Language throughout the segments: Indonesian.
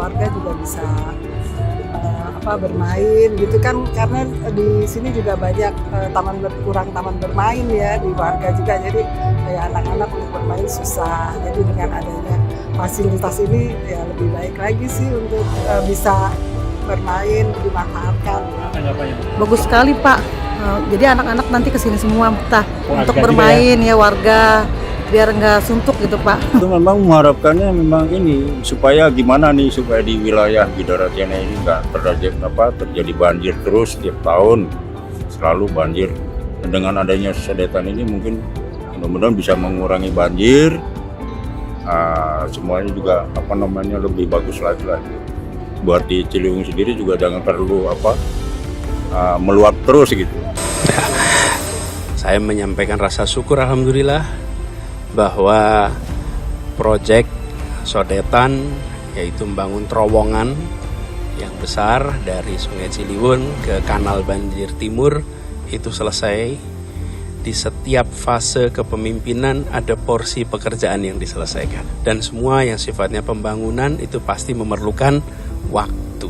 warga juga bisa bermain gitu kan, karena di sini juga banyak kurang taman bermain ya di warga juga, jadi kayak anak-anak untuk bermain susah. Jadi dengan adanya fasilitas ini ya lebih baik lagi sih untuk bisa bermain, dimanfaatkan. Bagus sekali Pak, jadi anak-anak nanti kesini semua betah untuk juga bermain ya warga, biar nggak suntuk gitu Pak. Itu memang mengharapkannya memang ini supaya gimana nih, supaya di wilayah Bidaratyana ini nggak terjadi banjir terus tiap tahun, selalu banjir. Dan dengan adanya sodetan ini mungkin mudah-mudahan bisa mengurangi banjir. Semuanya juga lebih bagus lagi. Buat di Ciliwung sendiri juga jangan perlu meluap terus gitu. Saya menyampaikan rasa syukur alhamdulillah bahwa proyek sodetan, yaitu membangun terowongan yang besar dari Sungai Ciliwung ke Kanal Banjir Timur, itu selesai. Di setiap fase kepemimpinan ada porsi pekerjaan yang diselesaikan, dan semua yang sifatnya pembangunan itu pasti memerlukan waktu.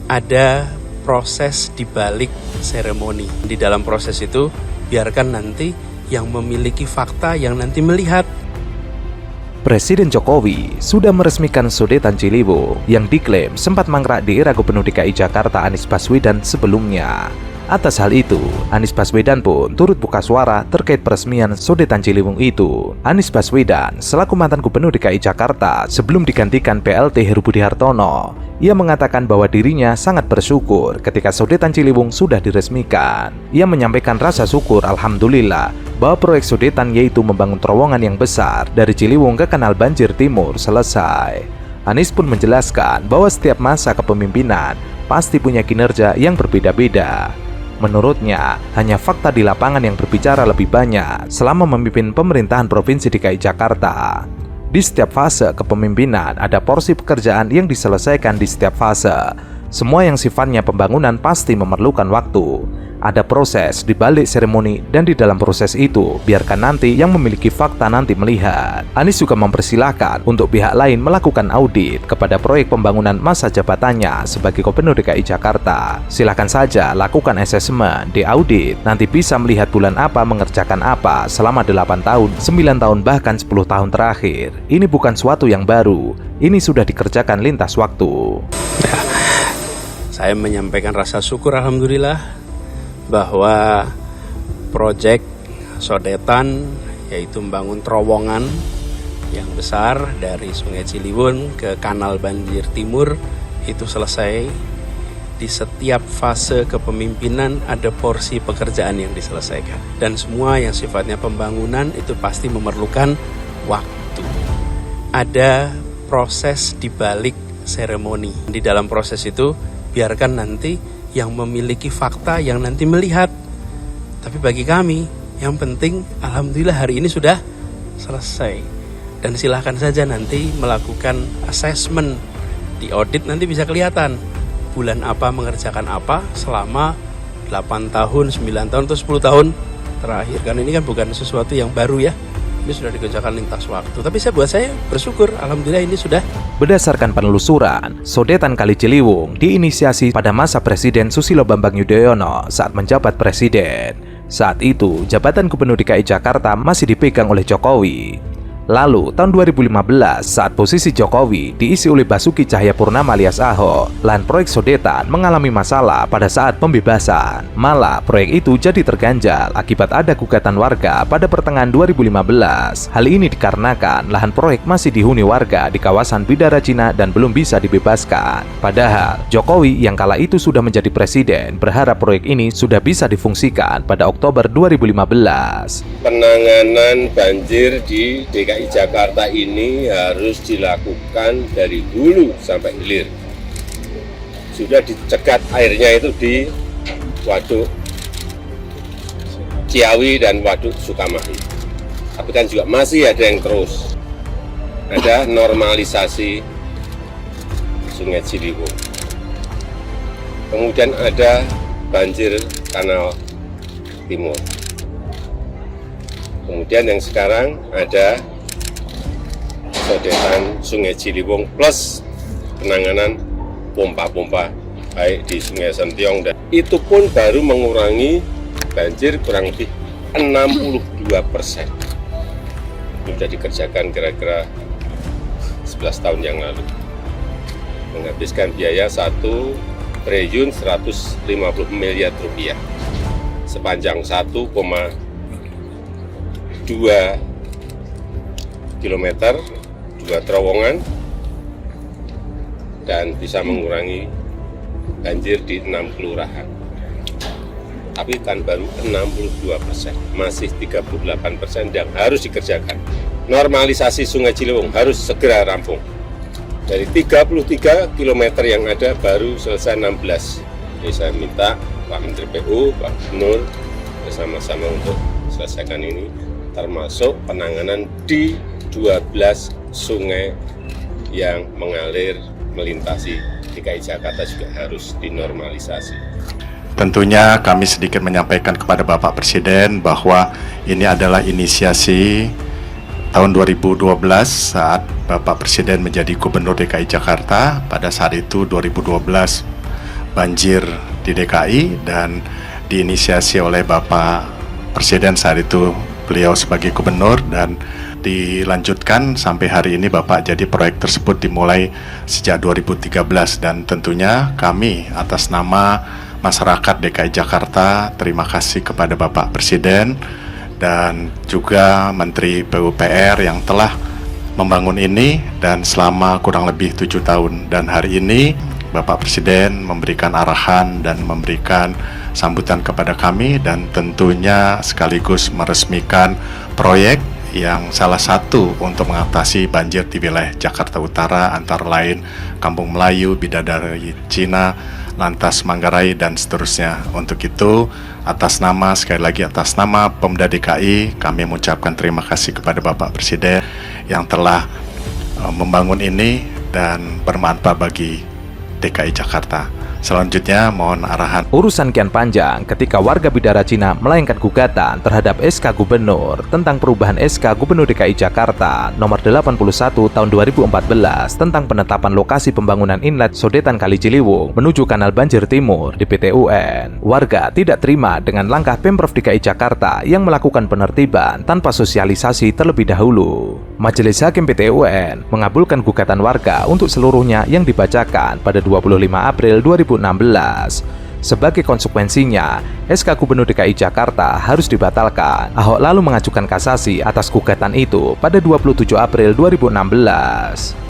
Ada proses di balik seremoni. Di dalam proses itu biarkan nanti yang memiliki fakta yang nanti melihat. Presiden Jokowi sudah meresmikan sodetan Ciliwung yang diklaim sempat mangkrak di era Gubernur DKI Jakarta Anies Baswedan sebelumnya. Atas hal itu, Anies Baswedan pun turut buka suara terkait peresmian sodetan Ciliwung itu. Anies Baswedan selaku mantan Gubernur DKI Jakarta sebelum digantikan PLT Heru Budi Hartono, ia mengatakan bahwa dirinya sangat bersyukur ketika sodetan Ciliwung sudah diresmikan. Ia menyampaikan rasa syukur alhamdulillah bahwa proyek sodetan, yaitu membangun terowongan yang besar dari Ciliwung ke Kanal Banjir Timur, selesai. Anies pun menjelaskan bahwa setiap masa kepemimpinan pasti punya kinerja yang berbeda-beda. Menurutnya, hanya fakta di lapangan yang berbicara lebih banyak selama memimpin pemerintahan Provinsi DKI Jakarta. Di setiap fase kepemimpinan ada porsi pekerjaan yang diselesaikan di setiap fase. Semua yang sifatnya pembangunan pasti memerlukan waktu. Ada proses di balik seremoni, dan di dalam proses itu biarkan nanti yang memiliki fakta nanti melihat. Anies juga mempersilahkan untuk pihak lain melakukan audit kepada proyek pembangunan masa jabatannya sebagai Gubernur DKI Jakarta. Silakan saja lakukan asesmen, diaudit, nanti bisa melihat bulan apa mengerjakan apa selama 8 tahun, 9 tahun, bahkan 10 tahun terakhir. Ini bukan suatu yang baru, ini sudah dikerjakan lintas waktu. Saya menyampaikan rasa syukur alhamdulillah bahwa proyek sodetan, yaitu membangun terowongan yang besar dari Sungai Ciliwung ke Kanal Banjir Timur, itu selesai. Di setiap fase kepemimpinan ada porsi pekerjaan yang diselesaikan, dan semua yang sifatnya pembangunan itu pasti memerlukan waktu. Ada proses di balik seremoni. Di dalam proses itu biarkan nanti yang memiliki fakta yang nanti melihat. Tapi bagi kami yang penting alhamdulillah hari ini sudah selesai, dan silahkan saja nanti melakukan asesmen, di audit nanti bisa kelihatan bulan apa mengerjakan apa selama 8 tahun, 9 tahun, atau 10 tahun terakhir. Karena ini kan bukan sesuatu yang baru ya, ini sudah dikerjakan lintas waktu. Tapi saya bersyukur alhamdulillah ini sudah. Berdasarkan penelusuran, sodetan Kali Ciliwung diinisiasi pada masa Presiden Susilo Bambang Yudhoyono saat menjabat presiden. Saat itu, jabatan Gubernur DKI Jakarta masih dipegang oleh Jokowi. Lalu, tahun 2015, saat posisi Jokowi diisi oleh Basuki Cahayapurnama alias Ahok, lahan proyek sodetan mengalami masalah pada saat pembebasan. Malah, proyek itu jadi terganjal akibat ada gugatan warga pada pertengahan 2015. Hal ini dikarenakan lahan proyek masih dihuni warga di kawasan Bidaratyana dan belum bisa dibebaskan. Padahal, Jokowi yang kala itu sudah menjadi presiden berharap proyek ini sudah bisa difungsikan pada Oktober 2015. Penanganan banjir di DKI Jakarta ini harus dilakukan dari hulu sampai hilir. Sudah dicegat airnya itu di Waduk Ciawi dan Waduk Sukamahi. Tapi kan juga masih ada yang terus. Ada normalisasi Sungai Ciliwung. Kemudian ada banjir Kanal Timur. Kemudian yang sekarang ada sodetan Sungai Ciliwung plus penanganan pompa-pompa baik di Sungai Sentiong, dan itu pun baru mengurangi banjir kurang lebih 62%. Ini sudah dikerjakan kira-kira 11 tahun yang lalu, menghabiskan biaya 1.150 miliar rupiah sepanjang 1,2 kilometer, 2 terowongan, dan bisa mengurangi banjir di 6 kelurahan. Tapi kan baru 62%, masih 38% yang harus dikerjakan. Normalisasi Sungai Ciliwung harus segera rampung. Dari 33 km yang ada baru selesai 16. Jadi saya minta Pak Menteri PU, Pak Gubernur bersama-sama untuk selesaikan ini, termasuk penanganan di 12 sungai yang mengalir melintasi DKI Jakarta juga harus dinormalisasi. Tentunya kami sedikit menyampaikan kepada Bapak Presiden bahwa ini adalah inisiasi tahun 2012 saat Bapak Presiden menjadi Gubernur DKI Jakarta. Pada saat itu 2012 banjir di DKI dan diinisiasi oleh Bapak Presiden saat itu, beliau sebagai Gubernur, dan dilanjutkan sampai hari ini Bapak. Jadi proyek tersebut dimulai sejak 2013 dan tentunya kami atas nama masyarakat DKI Jakarta terima kasih kepada Bapak Presiden dan juga Menteri PUPR yang telah membangun ini dan selama kurang lebih 7 tahun, dan hari ini Bapak Presiden memberikan arahan dan memberikan sambutan kepada kami dan tentunya sekaligus meresmikan proyek yang salah satu untuk mengatasi banjir di wilayah Jakarta Utara, antara lain Kampung Melayu, Bidadari Cina, Lantas Manggarai, dan seterusnya. Untuk itu, sekali lagi atas nama Pemda DKI, kami mengucapkan terima kasih kepada Bapak Presiden yang telah membangun ini dan bermanfaat bagi DKI Jakarta. Selanjutnya mohon arahan. Urusan kian panjang ketika warga Bidara Cina melayangkan gugatan terhadap SK Gubernur tentang perubahan SK Gubernur DKI Jakarta nomor 81 tahun 2014 tentang penetapan lokasi pembangunan inlet Sodetan Kali Ciliwung menuju Kanal Banjir Timur di PT UN. Warga tidak terima dengan langkah Pemprov DKI Jakarta yang melakukan penertiban tanpa sosialisasi terlebih dahulu. Majelis Hakim PT UN mengabulkan gugatan warga untuk seluruhnya yang dibacakan pada 25 April 2016. Sebagai konsekuensinya, SK Gubernur DKI Jakarta harus dibatalkan. Ahok lalu mengajukan kasasi atas gugatan itu pada 27 April 2016.